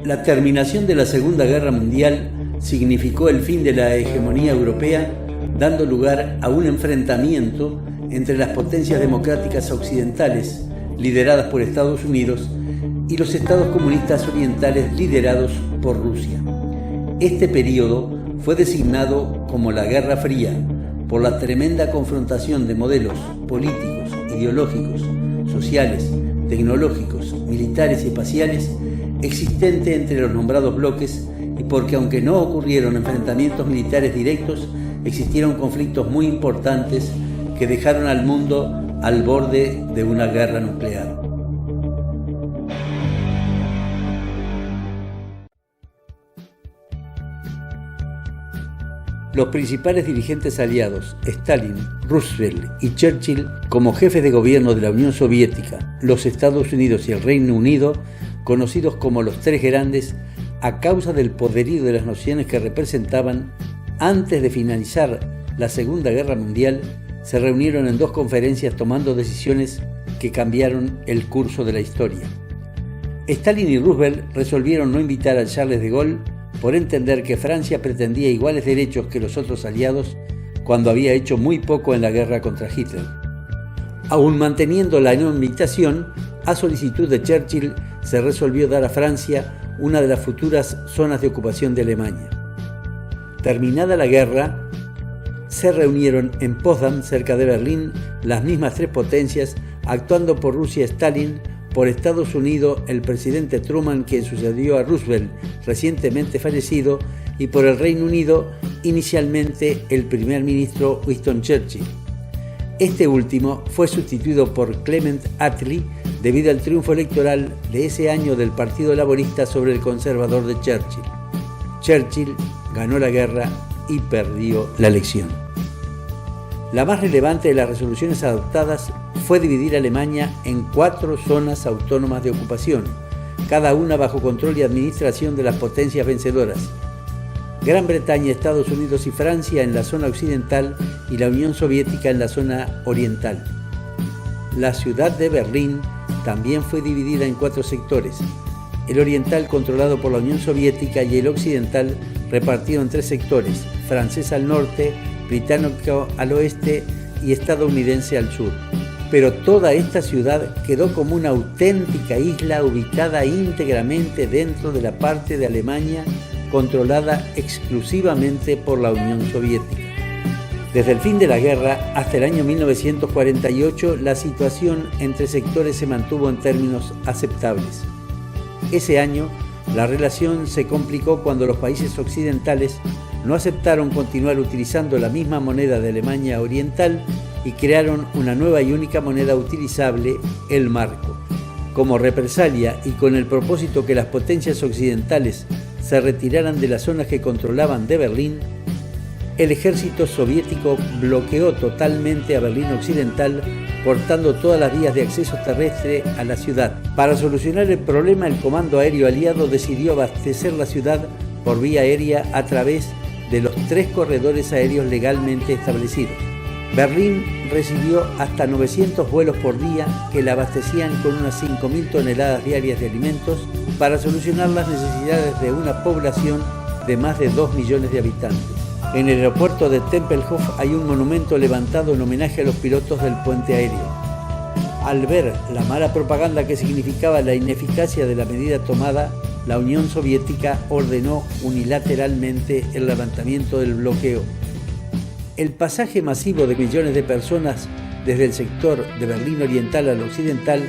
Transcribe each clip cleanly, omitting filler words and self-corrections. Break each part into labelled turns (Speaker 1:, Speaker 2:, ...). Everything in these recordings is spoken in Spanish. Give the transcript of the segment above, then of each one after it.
Speaker 1: La terminación de la Segunda Guerra Mundial significó el fin de la hegemonía europea, dando lugar a un enfrentamiento entre las potencias democráticas occidentales, lideradas por Estados Unidos, y los estados comunistas orientales liderados por Rusia. Este periodo fue designado como la Guerra Fría por la tremenda confrontación de modelos políticos, ideológicos, sociales, tecnológicos, militares y espaciales existente entre los nombrados bloques, y porque aunque no ocurrieron enfrentamientos militares directos, existieron conflictos muy importantes que dejaron al mundo al borde de una guerra nuclear. Los principales dirigentes aliados, Stalin, Roosevelt y Churchill, como jefes de gobierno de la Unión Soviética, los Estados Unidos y el Reino Unido, conocidos como los Tres Grandes, a causa del poderío de las naciones que representaban, antes de finalizar la Segunda Guerra Mundial, se reunieron en 2 conferencias tomando decisiones que cambiaron el curso de la historia. Stalin y Roosevelt resolvieron no invitar a Charles de Gaulle por entender que Francia pretendía iguales derechos que los otros aliados cuando había hecho muy poco en la guerra contra Hitler. Aún manteniendo la no invitación, a solicitud de Churchill se resolvió dar a Francia una de las futuras zonas de ocupación de Alemania. Terminada la guerra, se reunieron en Potsdam, cerca de Berlín, las mismas 3 potencias, actuando por Rusia Stalin, por Estados Unidos el presidente Truman, quien sucedió a Roosevelt, recientemente fallecido, y por el Reino Unido, inicialmente el primer ministro Winston Churchill. Este último fue sustituido por Clement Attlee debido al triunfo electoral de ese año del Partido Laborista sobre el conservador de Churchill. Churchill ganó la guerra y perdió la elección. La más relevante de las resoluciones adoptadas fue dividir a Alemania en 4 zonas autónomas de ocupación, cada una bajo control y administración de las potencias vencedoras: Gran Bretaña, Estados Unidos y Francia en la zona occidental y la Unión Soviética en la zona oriental. La ciudad de Berlín también fue dividida en 4 sectores: el oriental controlado por la Unión Soviética y el occidental repartido en 3 sectores: francés al norte, británico al oeste y estadounidense al sur. Pero toda esta ciudad quedó como una auténtica isla ubicada íntegramente dentro de la parte de Alemania controlada exclusivamente por la Unión Soviética. Desde el fin de la guerra hasta el año 1948, la situación entre sectores se mantuvo en términos aceptables. Ese año, la relación se complicó cuando los países occidentales no aceptaron continuar utilizando la misma moneda de Alemania Oriental y crearon una nueva y única moneda utilizable, el marco. Como represalia y con el propósito que las potencias occidentales se retiraran de las zonas que controlaban de Berlín, el ejército soviético bloqueó totalmente a Berlín Occidental, cortando todas las vías de acceso terrestre a la ciudad. Para solucionar el problema, el Comando Aéreo Aliado decidió abastecer la ciudad por vía aérea a través de los 3 corredores aéreos legalmente establecidos. Berlín recibió hasta 900 vuelos por día que la abastecían con unas 5.000 toneladas diarias de alimentos para solucionar las necesidades de una población de más de 2 millones de habitantes. En el aeropuerto de Tempelhof hay un monumento levantado en homenaje a los pilotos del puente aéreo. Al ver la mala propaganda que significaba la ineficacia de la medida tomada, la Unión Soviética ordenó unilateralmente el levantamiento del bloqueo. El pasaje masivo de millones de personas desde el sector de Berlín Oriental al occidental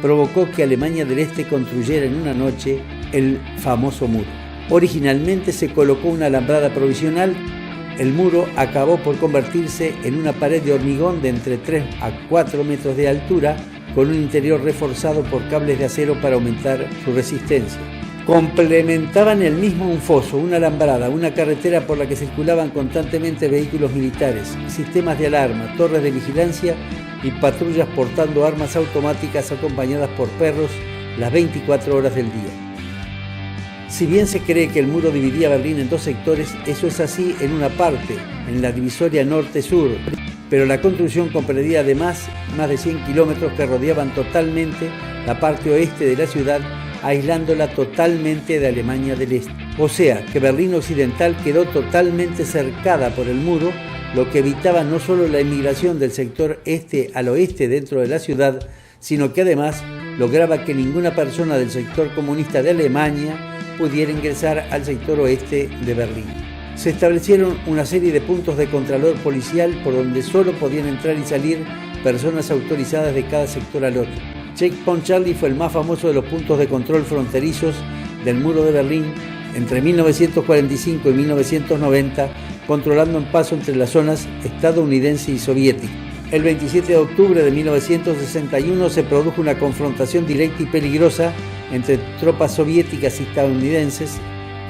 Speaker 1: provocó que Alemania del Este construyera en una noche el famoso muro. Originalmente se colocó una alambrada provisional. El muro acabó por convertirse en una pared de hormigón de entre 3 a 4 metros de altura, con un interior reforzado por cables de acero para aumentar su resistencia. Complementaban el mismo un foso, una alambrada, una carretera por la que circulaban constantemente vehículos militares, sistemas de alarma, torres de vigilancia y patrullas portando armas automáticas acompañadas por perros las 24 horas del día. Si bien se cree que el muro dividía Berlín en 2 sectores, eso es así en una parte, en la divisoria norte-sur, pero la construcción comprendía además más de 100 kilómetros que rodeaban totalmente la parte oeste de la ciudad aislándola totalmente de Alemania del Este. O sea, que Berlín Occidental quedó totalmente cercada por el muro, lo que evitaba no solo la emigración del sector este al oeste dentro de la ciudad, sino que además lograba que ninguna persona del sector comunista de Alemania pudiera ingresar al sector oeste de Berlín. Se establecieron una serie de puntos de contralor policial por donde solo podían entrar y salir personas autorizadas de cada sector al otro. Checkpoint Charlie fue el más famoso de los puntos de control fronterizos del muro de Berlín entre 1945 y 1990, controlando un paso entre las zonas estadounidense y soviética. El 27 de octubre de 1961 se produjo una confrontación directa y peligrosa entre tropas soviéticas y estadounidenses,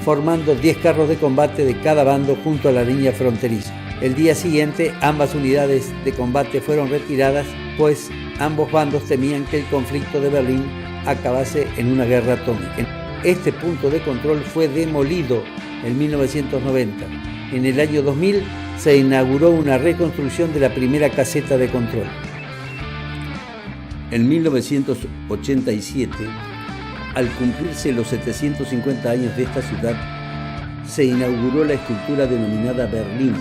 Speaker 1: formando 10 carros de combate de cada bando junto a la línea fronteriza. El día siguiente, ambas unidades de combate fueron retiradas, pues ambos bandos temían que el conflicto de Berlín acabase en una guerra atómica. Este punto de control fue demolido en 1990. En el año 2000 se inauguró una reconstrucción de la primera caseta de control. En 1987, al cumplirse los 750 años de esta ciudad, se inauguró la escultura denominada Berlín,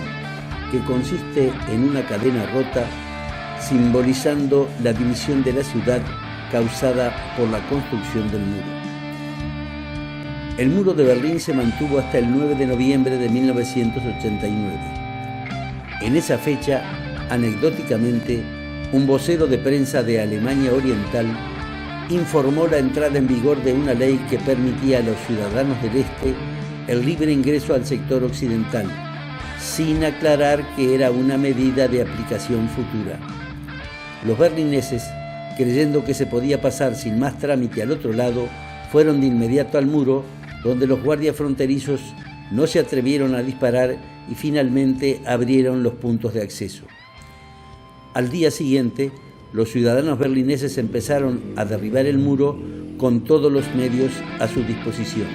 Speaker 1: que consiste en una cadena rota simbolizando la división de la ciudad causada por la construcción del muro. El muro de Berlín se mantuvo hasta el 9 de noviembre de 1989. En esa fecha, anecdóticamente, un vocero de prensa de Alemania Oriental informó la entrada en vigor de una ley que permitía a los ciudadanos del Este el libre ingreso al sector occidental, sin aclarar que era una medida de aplicación futura. Los berlineses, creyendo que se podía pasar sin más trámite al otro lado, fueron de inmediato al muro, donde los guardias fronterizos no se atrevieron a disparar y finalmente abrieron los puntos de acceso. Al día siguiente, los ciudadanos berlineses empezaron a derribar el muro con todos los medios a su disposición.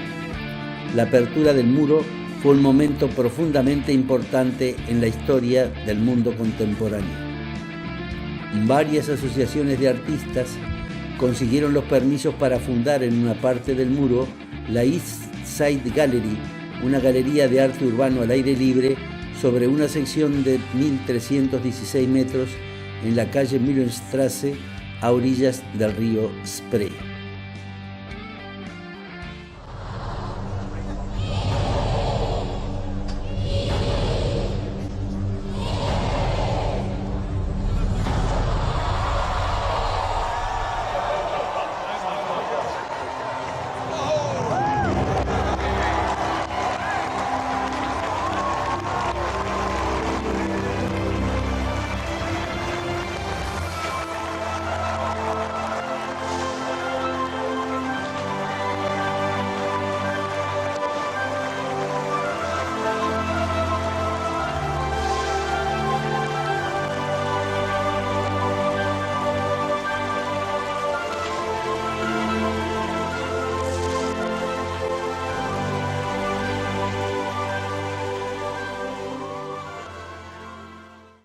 Speaker 1: La apertura del muro fue un momento profundamente importante en la historia del mundo contemporáneo. Varias asociaciones de artistas consiguieron los permisos para fundar en una parte del muro la East Side Gallery, una galería de arte urbano al aire libre sobre una sección de 1.316 metros en la calle Mühlenstraße, a orillas del río Spree.